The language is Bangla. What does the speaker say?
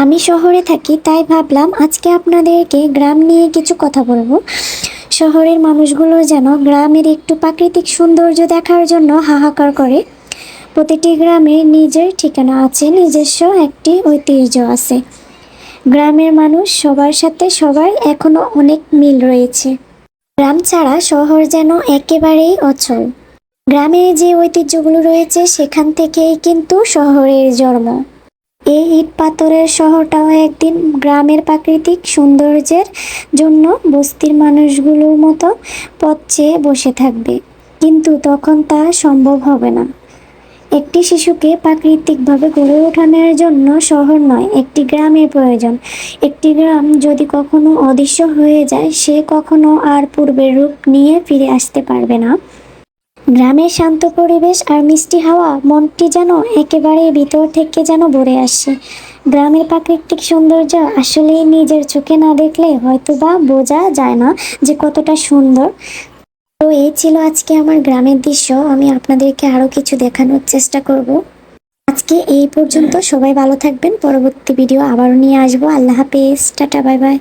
আমি শহরে থাকি, তাই ভাবলাম আজকে আপনাদেরকে গ্রাম নিয়ে কিছু কথা বলবো। শহরের মানুষগুলো যেন গ্রামের একটু প্রাকৃতিক সৌন্দর্য দেখার জন্য হাহাকার করে। প্রতিটি গ্রামের নিজের ঠিকানা আছে, নিজস্ব একটি ঐতিহ্য আছে। গ্রামের মানুষ সবার সাথে সবার এখনো অনেক মিল রয়েছে। গ্রাম ছাড়া শহর যেন একেবারেই অচল। গ্রামে যে ঐতিহ্যগুলো রয়েছে সেখান থেকেই কিন্তু শহরের জন্ম। এই ইট পাথরের শহরটাও একদিন গ্রামের প্রাকৃতিক সৌন্দর্যের জন্য বস্তির মানুষগুলোর মতো পথ চেয়ে বসে থাকবে, কিন্তু তখন তা সম্ভব হবে না। একটি শিশুকে প্রাকৃতিকভাবে গড়ে ওঠানোর জন্য শহর নয়, একটি গ্রামের প্রয়োজন। একটি গ্রাম যদি কখনো অদৃশ্য হয়ে যায়, সে কখনো আর পূর্বের রূপ নিয়ে ফিরে আসতে পারবে না। গ্রামের শান্ত পরিবেশ আর মিষ্টি হাওয়া মনটি যেন একেবারে ভিতর থেকে যেন ভরে আসে। গ্রামের প্রাকৃতিক সৌন্দর্য আসলেই নিজের চোখে না দেখলে হয়তোবা বোঝা যায় না যে কতটা সুন্দর। তো এই ছিল আজকে আমার গ্রামের দৃশ্য। আমি আপনাদেরকে আরো কিছু দেখানোর চেষ্টা করব। আজকে এই পর্যন্ত। সবাই ভালো থাকবেন। পরবর্তী ভিডিও আবারও নিয়ে আসবো। আল্লাহ হাফেজ, টাটা, বাই বাই।